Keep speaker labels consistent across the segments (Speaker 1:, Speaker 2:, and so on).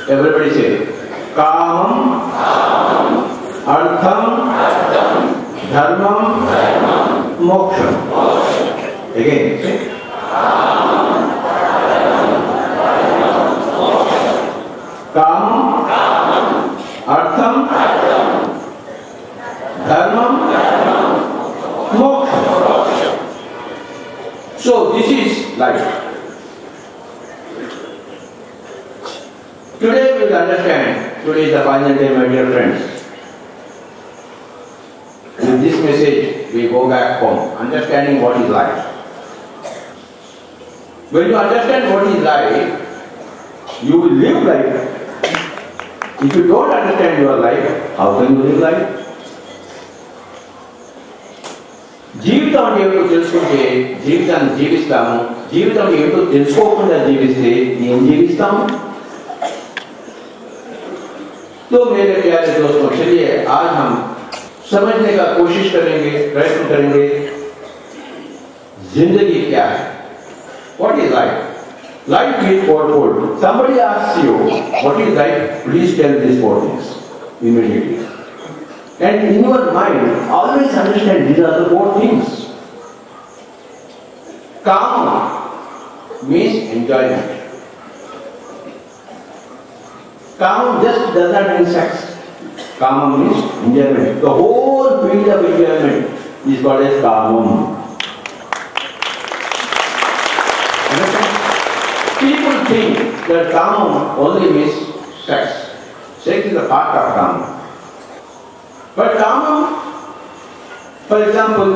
Speaker 1: Everybody say, Kamam, Artham, Dharmam, Moksham. Again, say, Kamam, Artham, Dharmam, Moksham. So this is life. Today we will understand, today is the final day, my dear friends. With this message, we go back home, understanding what is life. When you understand what is life, you will live life. If you don't understand your life, how can you live life? జీవితం అంటే ఏమిటో తెలుసుకుంటే జీవితాన్ని జీవిస్తాము. జీవితం ఏమిటో తెలుసుకోకుండా జీవిస్తే ఏం జీవిస్తాము? तो मेरे प्यारे दोस्तों, चलिए आज हम समझने का कोशिश करेंगे, प्रयत्न करेंगे जिंदगी क्या है. What is life? Life is fourfold. Somebody asks you, what is life? Please tell these four things immediately. And in your mind, always understand these are the four things. Kama means enjoyment. Kama just does not mean sex. Kama means enjoyment. The whole field of enjoyment is called as Kamam. Understand? People think that Kamam only means sex. Sex is a part of Kama. But Kamam, for example,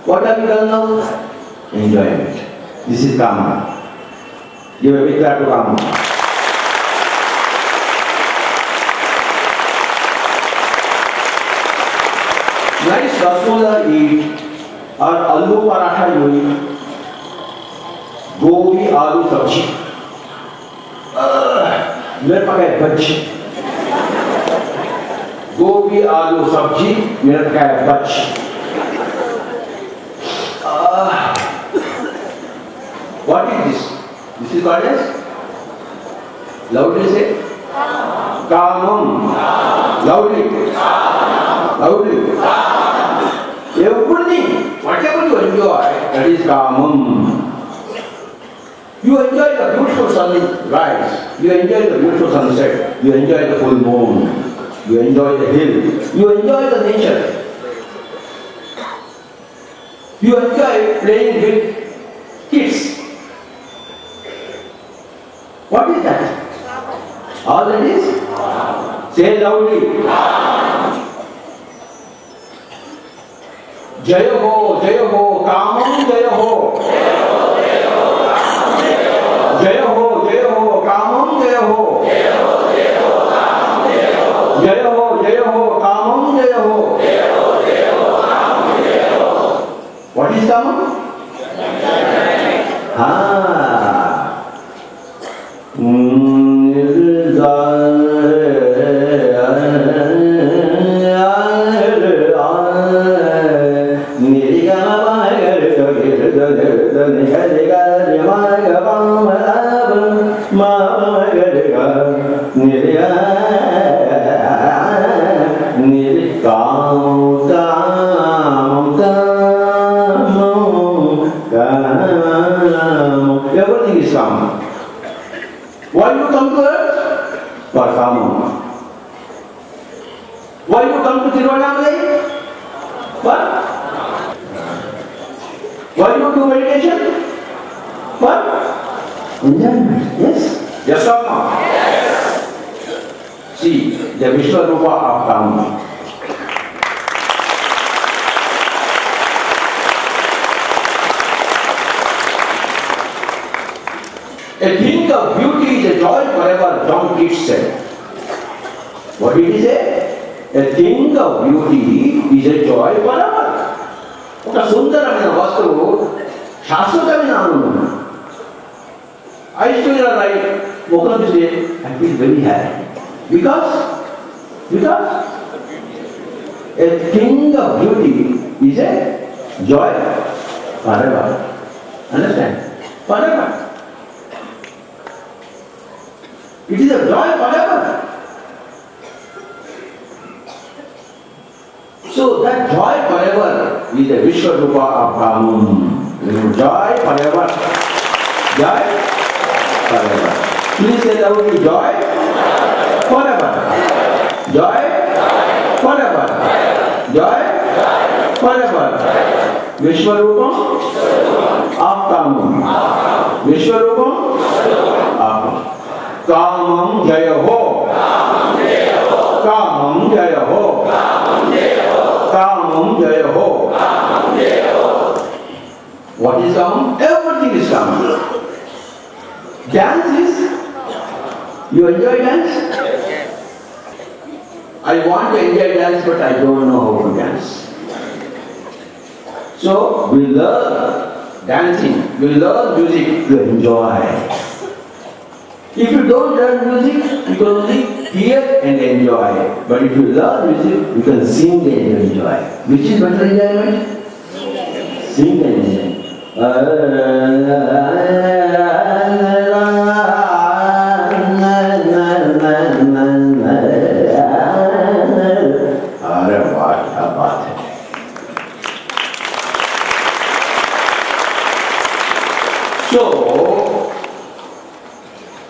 Speaker 1: what have you done now? Enjoyment. This is Kama. Give a big clap to Kama. Nice rasgulla eat or aloo paratha you eat, gobi aloo sabji, mirapkai bhaji, gobi aloo sabji, mirapkai bhaji. What is this? This is called as, loudly say, Kamam. Loudly. Loudly. Everything, whatever you enjoy, that is Kamam. You enjoy the beautiful sunrise, you enjoy the beautiful sunset, you enjoy the full moon, you enjoy the hill, you enjoy the nature. You enjoy playing with kids. What is that? All that is? Say loudly. Jaya ho, Kamam Jaya ho. Jaya ho, Kamam Jaya ho. Jaya ho, Kamam Jaya ho. What is Kamam? Everything is Kama. Why you come to earth? For Kama. Why you come to Tiruvannamalai? What? Why you do meditation? What? Enjoyment. Yes? Yes or no? Yes. See, the Vishwarupa of Kama. A thing of beauty is a joy forever, John Keats said. What did he say? A thing of beauty is a joy forever. ఒక సుందరమైన వస్తువు శాశ్వతమైన ఆనందం. I still like woke up today, I feel very happy. Because a thing of beauty is a joy forever. Understand? Forever. It is a joy forever. So that joy forever is the Vishwarupa of Brahman. Joy forever. Joy forever. Please say loudly, joy forever. Joy forever. Joy forever. Vishwarupam of Kamam. Vishwarupam of Kamam Jaya Ho. Kamam Jaya Ho. Kamam Jaya Ho. What is Kamam? Everything is Kamam. Dance is, you enjoy dance? I want to enjoy dance, but I don't know how to dance. So we learn dancing, we learn music to enjoy. If you don't learn music, you can only hear and enjoy. But if you learn music, you can sing and enjoy. Which is better enjoyment? Sing and enjoy. So,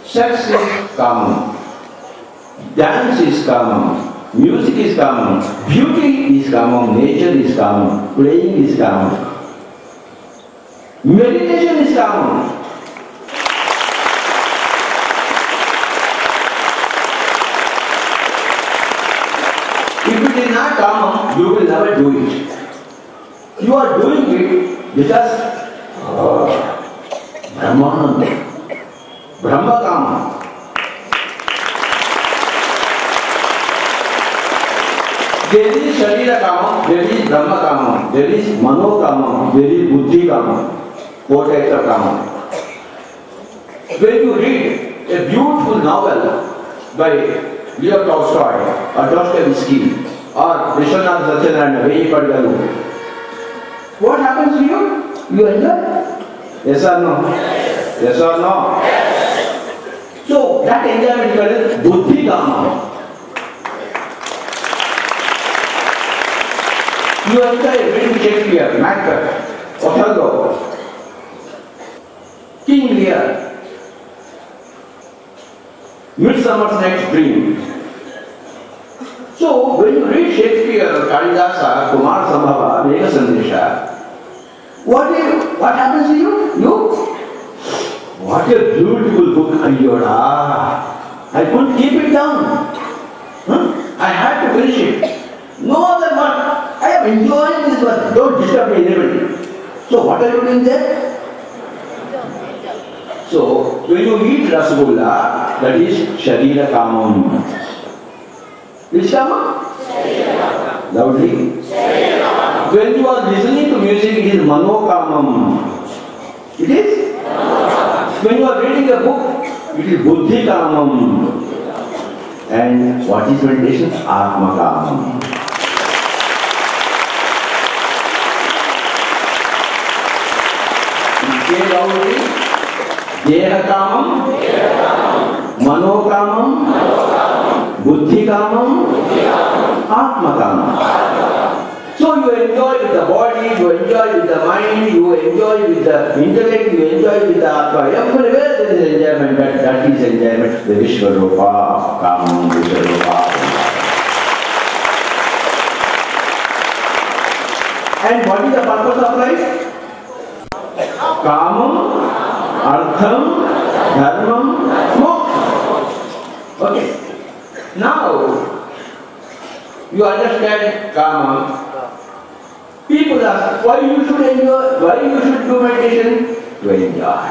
Speaker 1: sex is common, dance is common, music is common, beauty is common, nature is common, playing is common, meditation is common. If it is not common, you will never do it. You are doing it because Brahmananda. Brahma Kama. There is Sharira Kama, there is Brahma Kama, there is Mano Kama, there is Buddhi Kama. 4 types of Kama. When you read a beautiful novel by Leo Tolstoy or Dostoevsky or Vishwanath Satyanarayana, Veyi Padgalu, what happens to you? You enjoy? Yes or no? Yes or no? So that enjoyment is called Buddhi Kama. You enjoy reading Shakespeare, Macbeth, Othello, King Lear, Midsummer's Night's Dream. So when you read Shakespeare, Kalidasa, Kumar Sambhava, Megha Sandesha, what happens to you? What a beautiful book, Ayoda. I couldn't keep it down. I had to finish it. No other one. I am enjoying this one. Don't disturb me, anybody. So what are you doing there? So when you eat Rasgulla, that is Sharira Kamam. Which Kama? Loudly. When you are listening to music, it is Mano Kamam. It is? When you are reading a book, it is Buddhi Kamam. And what is meditation? Atma Kamam. Say loudly. Deha Kamam, Mano Kamam, Buddhi Kamam, Atma Kamam. So you enjoy with the body, you enjoy with the mind, you enjoy with the intellect, you enjoy with the Atma. Everywhere there is enjoyment, that is enjoyment, the Vishwarupa of Kamam, Vishwarupa. And what is the purpose of life? Kamam, Artham, Dharmam, Moksha. Okay. Now, you understand Kamam. People ask, why you should enjoy, why you should do meditation? To enjoy.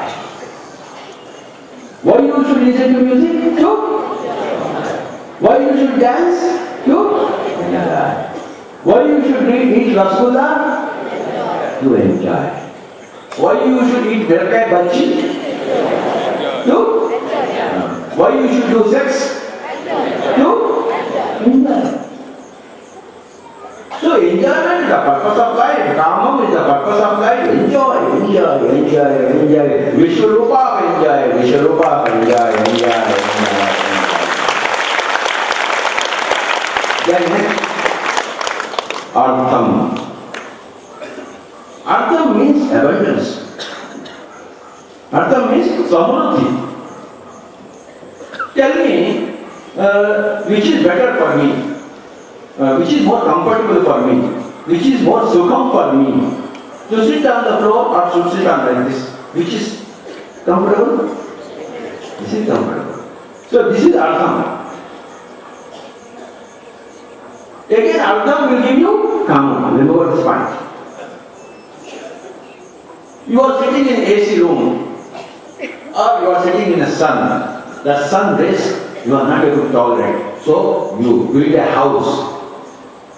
Speaker 1: Why you should listen to music? To? Why you should dance? To? Enjoy. Why you should eat rasgulla? To enjoy. Why you should eat Berkai Bachi? To Why you should do sex? To enjoy. So enjoyment is the purpose of life. Kamam is the purpose of life. Enjoy. Vishwarupa enjoy. Then next, Artham. Artham means abundance. Artham means samruddhi. Tell me, which is better for me? Which is more comfortable for me? Which is more sukham for me? To sit on the floor or to sit on like this? Which is comfortable? This is comfortable. So this is Artham. Again, Artham will give you Kama. Remember this point. You are sitting in AC room or you are sitting in the sun. The sun rays you are not able to tolerate. So you build a house.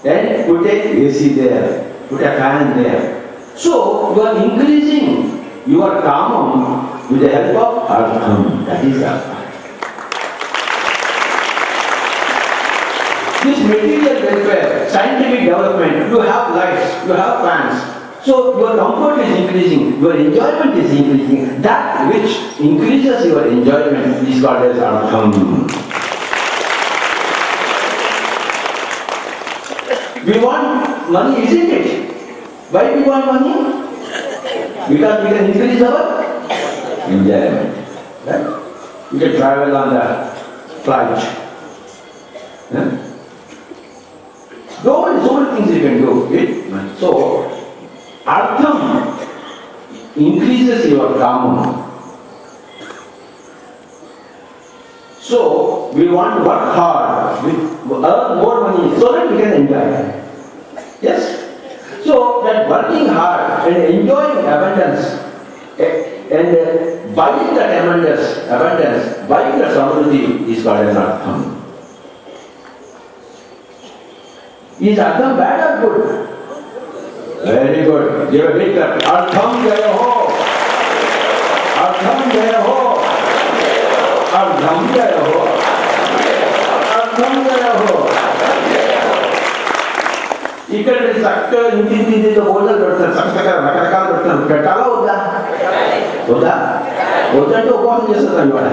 Speaker 1: Then put a AC there, put a fan there. So you are increasing your Kamam with the help of Artham. That is Artham. This material welfare, scientific development, you have lights, you have fans. So your comfort is increasing, your enjoyment is increasing. That which increases your enjoyment is called as Artham. We want money, isn't it? Why we want money? Because we can increase our enjoyment. Right? You can travel on the flight. Yeah? So many things you can do. It? So, Artham increases your Kama. So, we want to work hard, we earn more money so that we can enjoy. Yes? So, that working hard and enjoying abundance and buying that abundance, buying that samruddhi is called as Artham. Is Artham bad or good? Very good. Give a big clap. Artham Jaya Ho! Artham Jaya Ho! Artham Jaya Ho! Artham Jaya Ho! ఇక్కడ చక్కగా ఇంటింటి hotel పెడతారు, చక్కగా రకరకాలు పెడతారు. పెట్టాలా వద్దా? వద్దంటే ఉపవాసం చేస్తాను ఇవాళ.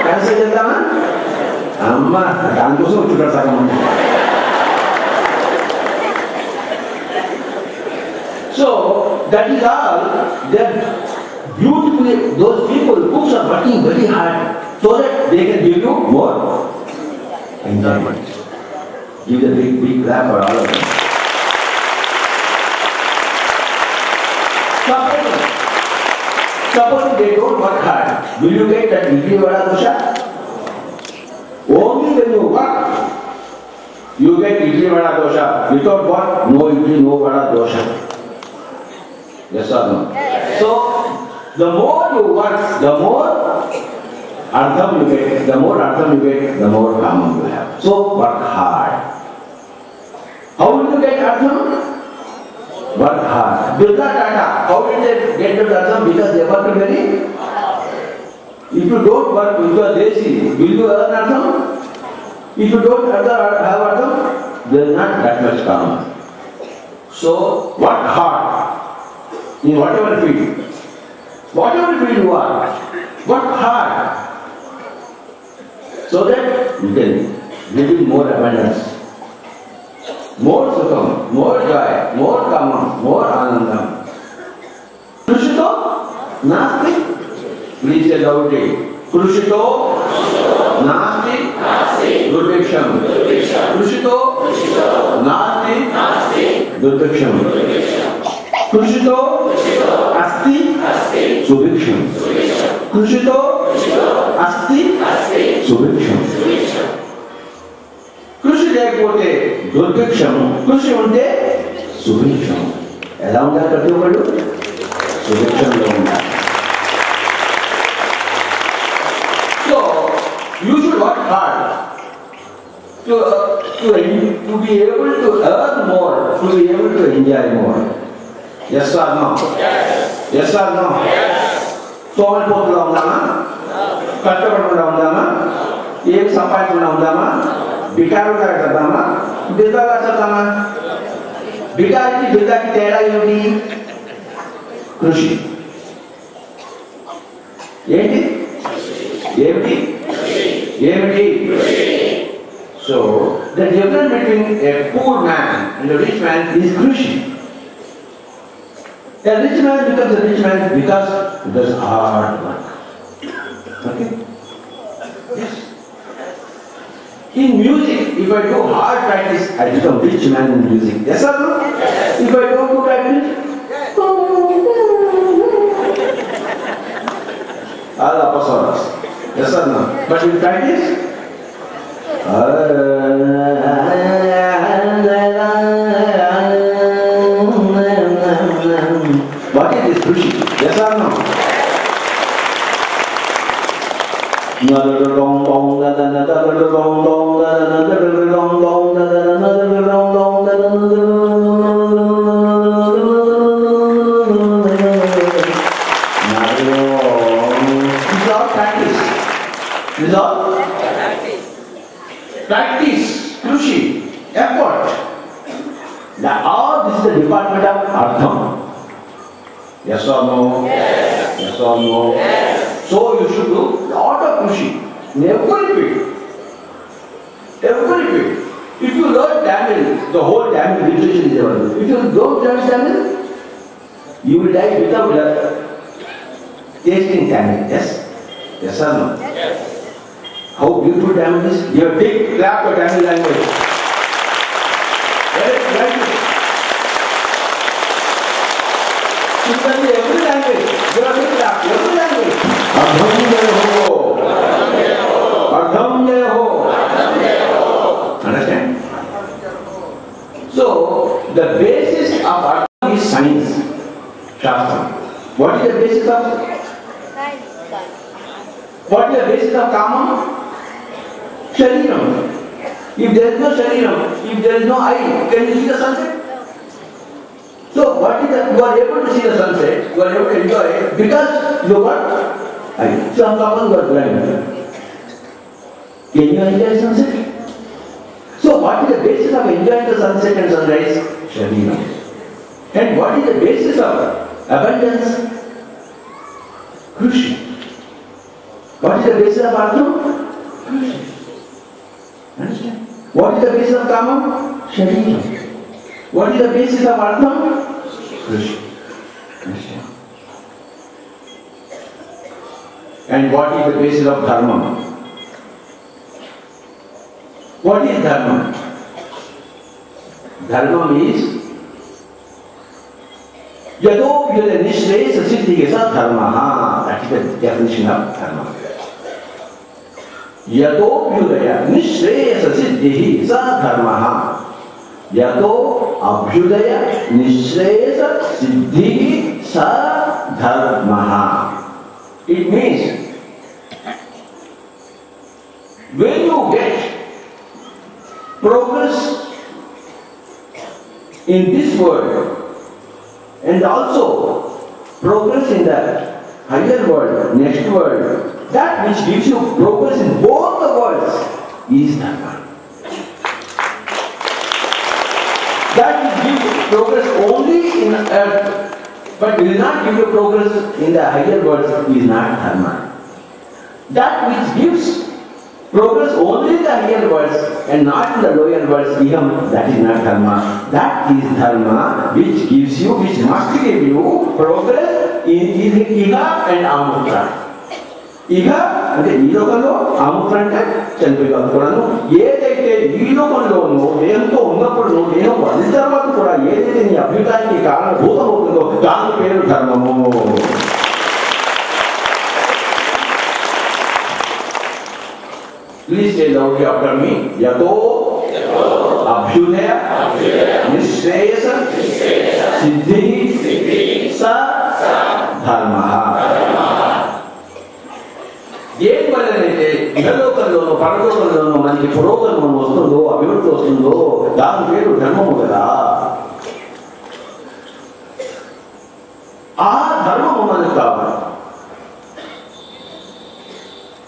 Speaker 1: క్యాన్సిల్ చేద్దామా? అమ్మ దానికోసం వచ్చుంటారు సగం. So that is all. They are beautifully, those people, cooks are working very hard so that they can give you more enjoyment. Give a big clap for all of them. Suppose they don't work hard, will you get that idli vada dosha? Only when you work, you get idli vada dosha. Without work, no idli, no vada dosha. Yes or no? Yes. So, the more you work, the more Artham you get, the more Kama you have. So, work hard. How will you get Artham? Work hard. Birla Tata, how did they get the Artham? Because they worked very hard. If you don't work, if you are lazy, will you earn Artham? If you don't have Artham, there is not that much Kama. So, work hard. In whatever field you are, work hard so that you can live in more abundance, more sukham, more joy, more kama, more anandam. Krushito nasti, please say loudly. Krushito nasti, durviksham. Krushito nasti, durviksham. Krushito asti subhiksham. Krushito asti subhiksham. Krushi లేకపోతే దుర్భిక్షం, కృషి ఉంటే సుభిక్షం. ఎలా ఉండాలి ప్రతి ఒక్కళ్ళు? సుభిక్షంలో ఉండాలి. So you should work hard to be able to earn more, to be able to enjoy more. Yes or no? Yes. Yes or no? Yes. సోమరిపోతుగా ఉందామా? కష్టపడకుండా ఉందామా? ఏం సంపాదించకుండా ఉందామా? బికారుగా చద్దామా? బిర్దాగా చద్దామా? బికారికి బిర్దాకి తేడా ఏమిటి? కృషి. ఏంటి ఏమిటి ఏమిటి? So the difference between a poor man and a rich man is crucial. A rich man becomes a rich man because he does hard work. Okay? Yes. In music, if I do hard practice, I become rich man in music. Yes or no? If I don't do practice, all opposites. Yes or no? But in practice, what is this Krushi? Yes or no? Practice, Krushi, effort. Now all this is the department of Artham. Yes or no? Yes. Yes or no? Yes. So you should do lot of Krushi. Never repeat. Every field. If you learn Tamil, the whole Tamil literature is available. If you don't learn Tamil, you will die without tasting Tamil. Yes? Yes or no? Yes. How beautiful Tamil is. You have big clap for Tamil language. Very good. Similarly, every language, you have big clap. Every language. Ardham jai ho. Ardham jai ho. Understand? So, the basis of Ardham is science. Shastra. What is the basis of? Science. What is the basis of Kama? Shariram. If there is no Shariram, if there is no eye, can you see the sunset? So what is that? You are able to see the sunset, you are able to enjoy it because you got eye. Some people who are blind. Can you enjoy sunset? So what is the basis of enjoying the sunset and sunrise? Shariram. And what is the basis of abundance? Krushi. What is the basis of Ardham? Krushi. Understand? What is the basis of Kama? Sharira. What is the basis of Ardham? Krushi. Understand? And what is the basis of Dharma? What is Dharma? Dharma is Yadopyada Nishresa Siddhikesa Dharma. That is the definition of Dharma. Yadopyudaya Nishresa Siddhikesa Dharma. Yado Abhyudaya Nishresa Siddhikesa Dharma. It means when you get progress in this world and also progress in the higher world, next world, that which gives you progress in both the worlds is Dharma. That which gives you progress only in earth, but will not give you progress in the higher worlds is not Dharma. That which gives progress only in the higher worlds and not in the lower worlds, that is not Dharma. That is Dharma which gives you, which must give you progress in Iha and Amutra. Iha అంటే ఈ లోకంలో ఆముత్ర అంటే చనిపోయినప్పుడు ఏదైతే ఈ లోకంలోనూ దేహంతో ఉన్నప్పుడు దేహం వదిలిన తర్వాత కూడా ఏదైతే నీ అభ్యుతానికి కారణభూతం అవుతుందో దాని పేరు ధర్మము. Please say loudly after me. Yato Abhyudaya Nishreyasa Siddhi Sa Dharma. ఏం వల్లనైతే ఇహలోకంలోనూ పరలోకంలోనూ మనకి పురోగమనం వస్తుందో అభివృద్ధి వస్తుందో దాని పేరు ధర్మము కదా. ఆ ధర్మము మనకు కావాలి.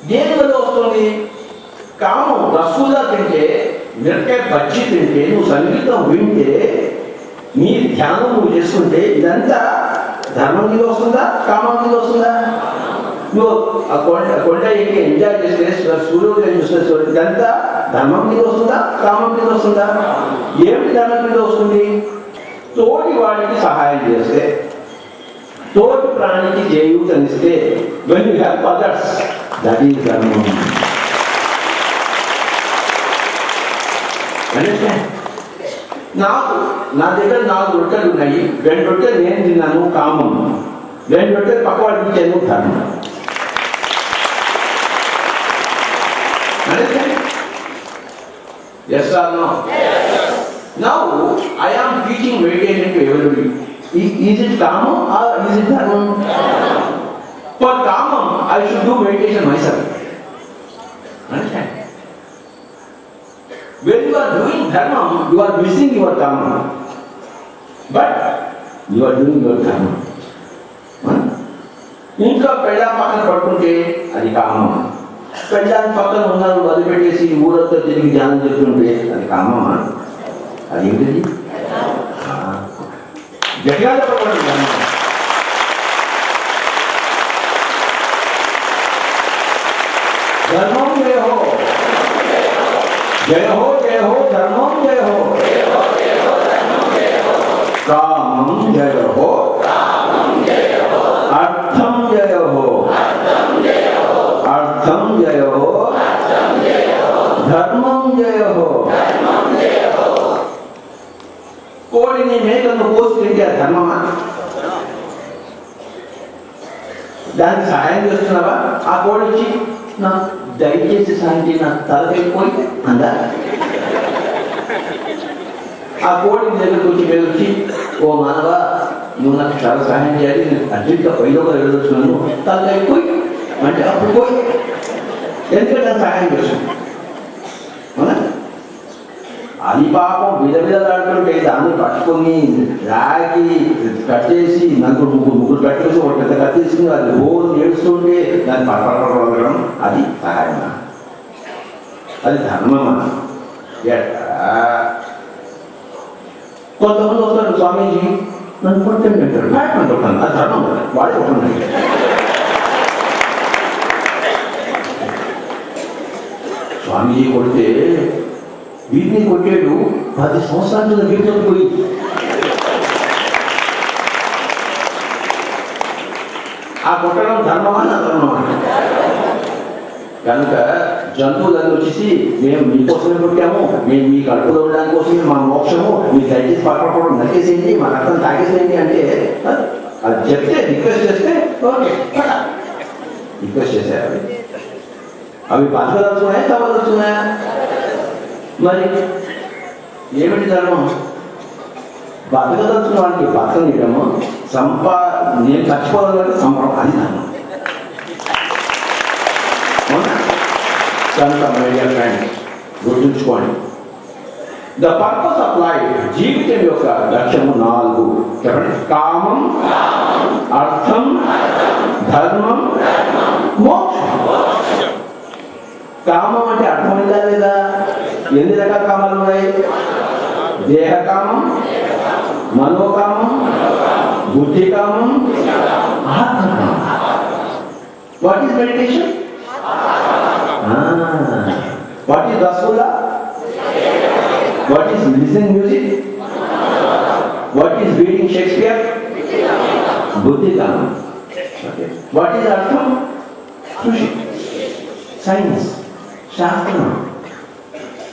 Speaker 1: దేనివల్ల వస్తుంది? కామం రసగుల్లా తింటే, మిరకాయ బజ్జీ తింటే, నువ్వు సంగీతం వింటే, నీ ధ్యానం నువ్వు చేసుకుంటే ఇదంతా ధర్మం మీద వస్తుందా, కామం మీద వస్తుందా? నువ్వు ఆ కొండ ఎక్కి ఎంజాయ్ చేస్తే సూర్యోదయం చూస్తే ఇదంతా ధర్మం మీద వస్తుందా, కామం మీద వస్తుందా? ఏమిటి ధర్మం మీద వస్తుంది? తోటి వాడికి సహాయం చేస్తే, తోటి ప్రాణికి చేయూతనిస్తే, when you help others, that is ధర్మం. నా దగ్గర 4 రొట్టెలు ఉన్నాయి, 2 రొట్టెలు నేను తిన్నాను కామం, 2 రొట్టెలు పక్కవాడికి ఇచ్చాను ధర్మం. Yes or no? Yes. Now I am teaching meditation to everybody. Is it kamam or is it dharma? For kamam, I should do meditation myself. Understand? When you are doing dharma, you are missing your karma. But you are doing your dharma. ఇంట్లో పెళ్ళ పక్కన పడుకుంటే అది కామం. పెళ్ళాన్ని పక్కన ఉన్నాను వదిలిపెట్టేసి ఊరంతా తిరిగి ధ్యానం చేస్తుంటే అది కామమా? అది ఏంటిది? గట్టిగా చెప్పండి. ధర్మం జయ హో, జయ హో జయ హో, ధర్మం జయ హో, కామం జయ హో, అర్థం జయ హో, అర్థం జయ హో, ధర్మం జయ హో. కోడిని మేకను కోసి తింటే ధర్మమా? దానికి సహాయం చేస్తున్నావా? ఆ కోడికి నా దయచేసి సాయం చేయి, నా తలకెళ్ళిపోయి అందా? ఆ కోడి దగ్గరకు వచ్చి మీద వచ్చి, ఓ మానవ నువ్వు నాకు చాలా సహాయం చేయాలి, నేను అర్జెంట్గా పైలోకి వెళ్ళొచ్చున్నాను, తలకెళ్ళిపోయి అంటే అప్పుడు పోయి ఎందుకంటే సహాయం చేస్తుంది. అది పాపం విధవిధలాడుతుంటే దాన్ని పట్టుకొని రాగి కట్టేసి ముగ్గురు కట్టేసి ఒక పెద్ద కట్టేసి అది రోజు ఏడుస్తుంటే దాన్ని పడపడడం అది సహాయమా? అది ధర్మమా? కొంతమంది వస్తారు, స్వామీజీ నన్ను కొట్టండి అంటారు, బ్యాట్ అంటాను, అది ధర్మం వాడే కొట్టండి. స్వామీజీ కొడితే వీటిని కొట్టాడు 10 సంవత్సరాల వీటితో పోయి. ఆ కొట్టడం ధర్మమా అధర్మమా? కనుక జంతువులను వచ్చేసి మేము మీకోసమే కొట్టాము, మేము మీ కడుపులో ఉండడానికి కోసమే మా మోక్షము, మీ దయచేసి పక్కపడడం నరికేసేయండి, మా రక్తం తాగేసేయండి అంటే అది చెప్తే రిక్వెస్ట్ చేస్తే ఓకే రిక్వెస్ట్ చేశారు. అవి బతకదలుచున్నాయా తవ్వదలుచున్నాయా? మరి ఏమిటి ధర్మం? బతకదలుచున్న వాడికి బతకనియడము, నేను చచ్చిపోవాలంటే సంపడం, అది ధర్మం. కనుక మై డియర్ ఫ్రెండ్స్ గుర్తుంచుకోండి, ద పర్పస్ ఆఫ్ లైఫ్, జీవితం యొక్క లక్ష్యము 4 చెప్పండి. కామం, అర్థం, ధర్మం, మోక్షం. కామం అంటే అర్థమైందా లేదా? ఎన్ని రకాల కామాలు ఉన్నాయి? దేహకామం, మనోకామం, బుద్ధికామం, ఆత్మకామం. What is meditation? What is rasgulla? What is listening music? What is reading Shakespeare? బుద్ధికామం. వాట్ ఈస్ అర్థం? కృషి, సైన్స్, శాస్త్రం.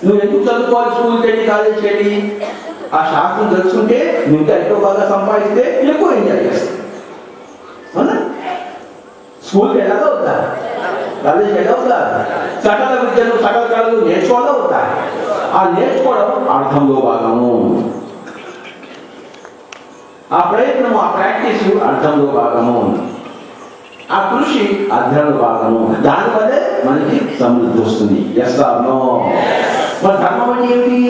Speaker 1: నువ్వు ఎందుకు చదువుకోవాలి? స్కూల్కి వెళ్ళి కాలేజీకి వెళ్ళి ఆ శాస్త్రం తెలుసుకుంటే నువ్వు ఇంకా ఎక్కువ బాగా సంపాదిస్తే ఎక్కువ ఎంజాయ్ చేస్తావు. అవునా? స్కూల్కి వెళ్ళగా అవుతా, కాలేజీకి వెళ్ళగా అవుతా, సకల విద్యలు సకల కళలు నేర్చుకోవాలా అవుతా. ఆ నేర్చుకోవడం అర్థంలో భాగము, ఆ ప్రయత్నము, ఆ ప్రాక్టీస్ అర్థంలో భాగము, ఆ కృషి అధ్యయన భాగము. దానివల్లే మనకి సమృద్ధి వస్తుంది. Yes or no? మరి ధర్మం అంటే ఏమిటి?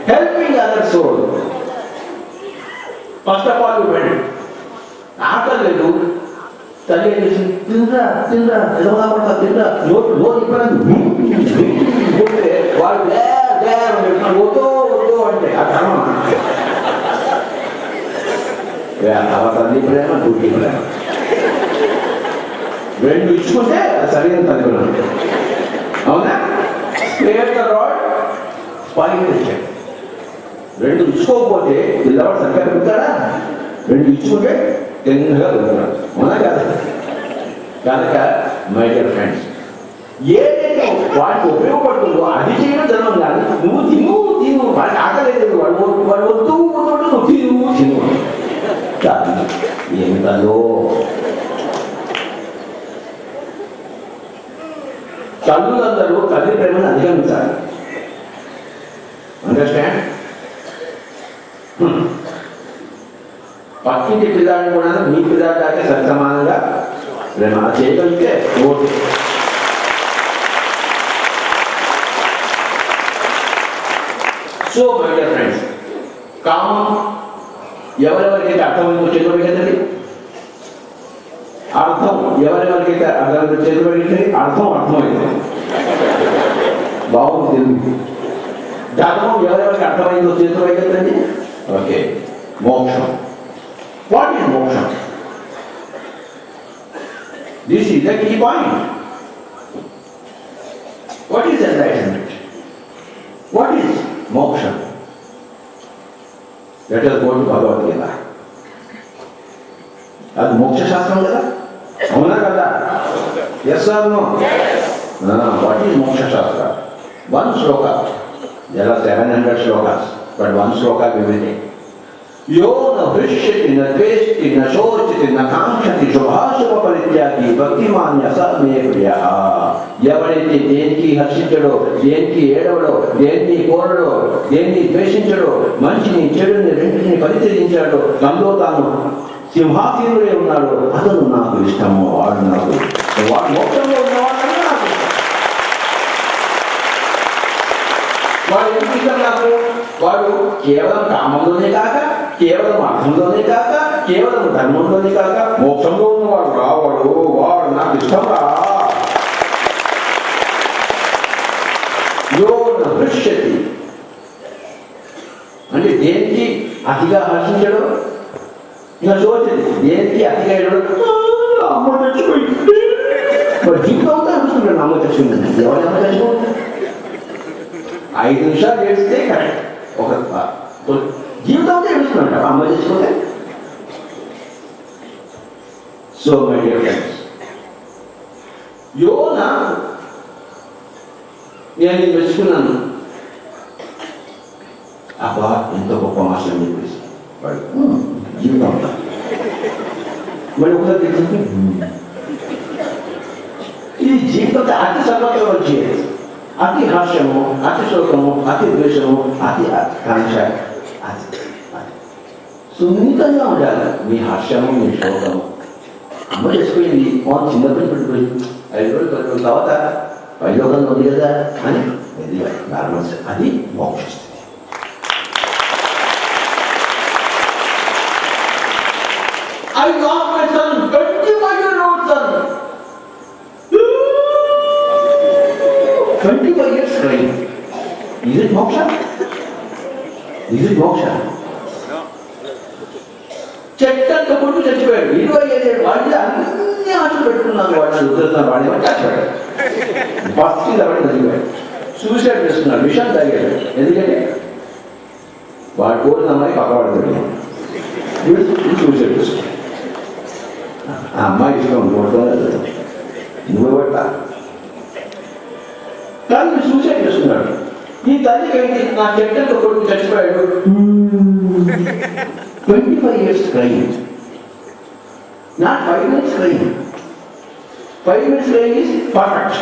Speaker 1: Helping other soul. First of all ఆకలి లేదు, తల్లి తిండ్రా తిండ్రా ఎదవలా పడతా తిండ్రా నోరు ఇప్పడానికి పోతే వాడు వద్దు వద్దు అంటే ఆ కర్మ తల్లి ప్రేమ డ్యూటీ ప్రేమ రెండు ఇచ్చుకుంటే అది సరైన తల్లి అవునా రెండు ఇచ్చుకోకపోతే పిల్లవాడు సరిగ్గా పెడతాడా రెండు ఇచ్చుకుంటే తెంగగా పెడతాడు అవునా కదా కనుక మై డియర్ ఫ్రెండ్స్ ఏదైతే వాడికి ఉపయోగపడుతుందో అది చేయడం ధర్మం కానీ నువ్వు తిను వాడికి ఆకలేదు వాడు వద్దు నువ్వు తిను ఏమిటో తల్లులందరూ తల్లి ప్రేమను అధిగమించాలి అండర్స్టాండ్ పక్కింటి పిల్లాడిని కూడా మీ పిల్లాడికి సరిసమానంగా ప్రేమ చేయగలిగితే okay so my dear friends కామం ఎవరెవరికైతే అర్థమైందో చేతుబడిగండి అర్థం ఎవరెవరికైతే అర్థమైందో చేతుబడిగండి అర్థమైంది బాగుంది తెలుగు ధర్మం ఎవరెవరికి అర్థమైందో చేతుబడిగండి ఓకే మోక్షం వాట్ ఈస్ మోక్షం this is the key point what is enlightenment what is మోక్షం Let us go to Bhagavad Gita. అది మోక్ష శాస్త్రం కదా అవునా కదా yes or no what is మోక్ష శాస్త్ర వన్ శ్లోక there are 700 శ్లోకాస్ but one శ్లోక వివిధి యో న హృష్యతి న ద్వేష్టి న శోచతి న కాంక్షతి శుభాశుభ పరిత్యాగి భక్తిమాన్య స మే ప్రియః ఎవరైతే దేనికి హర్షించడో దేనికి ఏడవడో దేన్ని కోరడో దేన్ని ద్వేషించడో మంచిని చెడుని రెంటిని పరిత్యజించాడో తనలో తాను సింహాసీనుడే ఉన్నాడు అతను నాకు ఇష్టము వాడు నాకు వాడు మోక్షంలో ఉన్నవాడని నాకు ఇష్టం వాడు ఎందుకు ఇష్టం నాకు వాడు కేవలం కామంలోనే కాక కేవలం అర్థంలోనే కాక కేవలం ధర్మంలోనే కాక మోక్షంలో ఉన్నవాడు రావాడు వాడు నాకు ఇష్టం రా హృష్యతి అంటే దేనికి అతిగా హర్షించడు ఇంకా శోచది దేనికి అతిగా ఏడవడు అమ్మ చచ్చిపోయింది మరి జీవితంతో అనిపిస్తున్నాడు అమ్మ చచ్చిపోయింది ఎవరి అమ్మ చచ్చిపోయింది 5 నిమిషాలు ఏడిస్తే కరెక్ట్ ఒక జీవితంతో ఏడుస్తున్నాడు అమ్మ చచ్చిపోతే సో మై డియర్ ఫ్రెండ్స్ యోన నేను మెచ్చుకున్నాను అబ్బా ఎంతో గొప్ప మాస్టర్ అని చెప్పేసి వాడు జీవితం మళ్ళీ ఒకసారి తెలిసింది ఈ జీవితంతో అతి సర్వత్వం వచ్చేది అతి హాస్యము అతి శోకము అతి ద్వేషము అతి కాంక్ష అతి సున్నితంగా ఉండాలి మీ హాస్యము మీ శోకము అమ్మ చచ్చిపోయింది చిన్నప్పుడు పెట్టిపోయింది 5 రోజులు తర్వాత వైలోకంలో ఉంది కదా అని అది మోక్ష స్థితి I lost my son, 25-year-old son. 25 years crying. Is it moksha? Is it moksha? చెట్టంత కొట్టు చచ్చిపోయాడు 25 వాళ్ళు అన్ని ఆశలు పెట్టుకున్నాను వాడిని ఉద్రస్తున్న వాడిని చచ్చిపోయాడు ఫస్ట్ వాడిని చచ్చిపోయాడు సూసైడ్ చేసుకున్నాడు విషయం తాగాడు ఎందుకంటే వాడు కోరిన అమ్మాయి పక్కవాడు సూసైడ్ చేసుకున్నాడు ఆ అమ్మాయి ఇష్టం కొడుతూనే నువ్వు కొట్టా కానీ సూసైడ్ చేసుకున్నాడు ఈ తల్లికి ఏంటి నా చెట్టంత కొడుకు చచ్చిపోయాడు 25 years crying. Not 5 minutes crying. 5 minutes crying is perfect.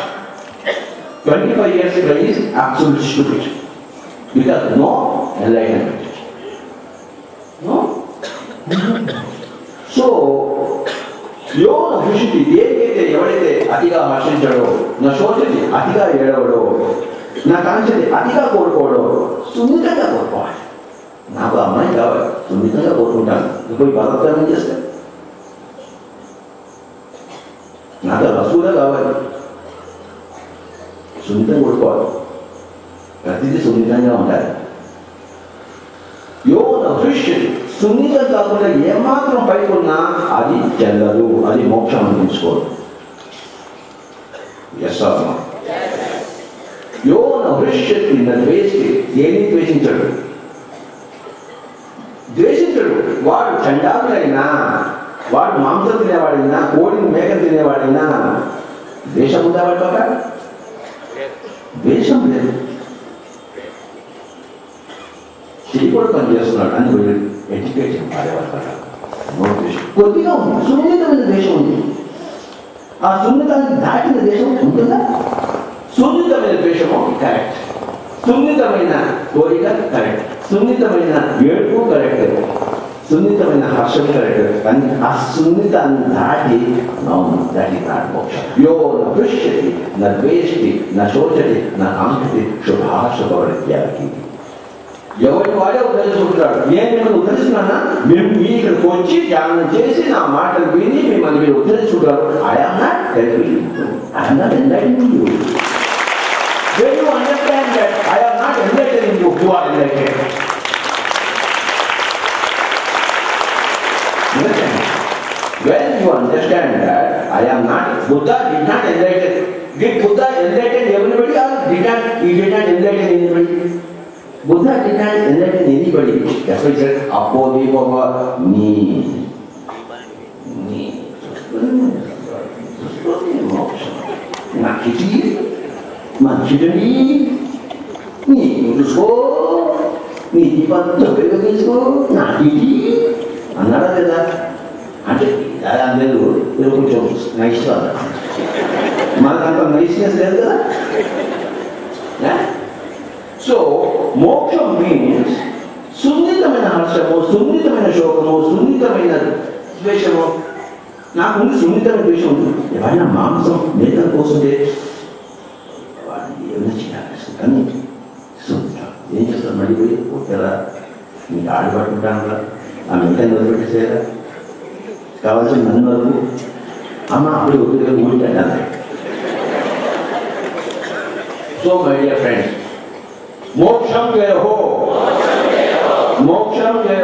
Speaker 1: 25 years crying is absolute stupid. Because no enlightenment. No? So, యోన హృషితి దేనికైతే ఎవరైతే అతిగా హర్షించడో నా శోచతి అతిగా ఏడవడో నా కాంక్షని అతిగా కోరుకోవడో సున్నితంగా కోరుకోవాలి నాకు అమ్మాయి కావాలి సున్నితంగా కోరుకుంటాను పోయి బలత్కారం చేస్తాను నాకు రసూలే కావాలి, సున్నితంగా కొట్టుకోవాలి, ప్రతిదీ సున్నితంగా ఉండాలి. యోన హృష్యం, సున్నితం కాకుండా ఏమాత్రం పైకి ఉన్నా అది చెల్లదు, అది మోక్షం అందించుకోదు. యోన హృష్యతి ద్వేషి, ఏమీ ద్వేషించడు. వాడు చండాలుడైనా, వాడు మాంసం తినేవాడైనా, కోడిని మేక తినేవాడైనా ద్వేషం ఉందా వాడి పక్క? ద్వేషం లేదు. చెయ్యకూడదు పని చేస్తున్నాడు అని వీళ్ళు ఎడ్యుకేషన్ పాడేవాడు పక్క. కొద్దిగా ఉంది, సున్నితమైన ద్వేషం ఉంది. ఆ సున్నితాన్ని దాటిన దేశం ఉంటుందా? సున్నితమైన ద్వేషము కరెక్ట్, సున్నితమైన కోరిక కరెక్ట్, సున్నితమైన ఏడుపు కరెక్ట్, సున్నితమైన హర్షం కరెక్ట్. కానీ ఆ సున్నితాన్ని దాటి దాటి మోక్షం. యో నృష్యతి ద్వేష్టి శోచతి కాంక్షతి శుభాశుభవృత్యానికి. ఎవరి వాడే ఉద్ధరించుకుంటున్నాడు. నేను మిమ్మల్ని ఉద్ధరిస్తున్నానా? మేము ఇక్కడికి వచ్చి ధ్యానం చేసి నా మాటలు విని మిమ్మల్ని మీరు ఉద్ధరించుకుంటారు. I'm not helping you, I'm not enlightening you. When you understand that I am not enlightening you, who are enlightened. When you understand that I am not, Buddha did not enlighten. Did Buddha enlighten everybody or he did not enlighten anybody? Buddha did not enlighten anybody. That's why he said, Apodipava me. Nakiti, మంచిదని నీకు చూసుకో, నీ దీపాన్ని ఉపయోగించుకో, నాటి అన్నాడా లేదా? అంటే అందరూ కొంచెం నైస్ కాదు, మనకంత నైస్నెస్ లేదు కదా. సో మోక్షం మీన్స్ సున్నితమైన హర్షము, సున్నితమైన శోకము, సున్నితమైన ద్వేషము. నాకుంది సున్నితమైన ద్వేషం ఉంది. ఎవరైనా మాంసం మేకల కోసంటే కానీ ఏం చేస్తారు? మడిపోయి ఓకేరా, మీకు ఆడి పట్టుకుంటాను రా, ఆ మిగతాన్ని వదిలిపెట్టేసేరా, కావాల్సిన నన్ను వరకు అమ్మ అప్పుడు ఒత్తిడిగా ఊరికంటాను. సో మై డియర్ ఫ్రెండ్స్, మోక్షం జయ హో, మోక్షం జయ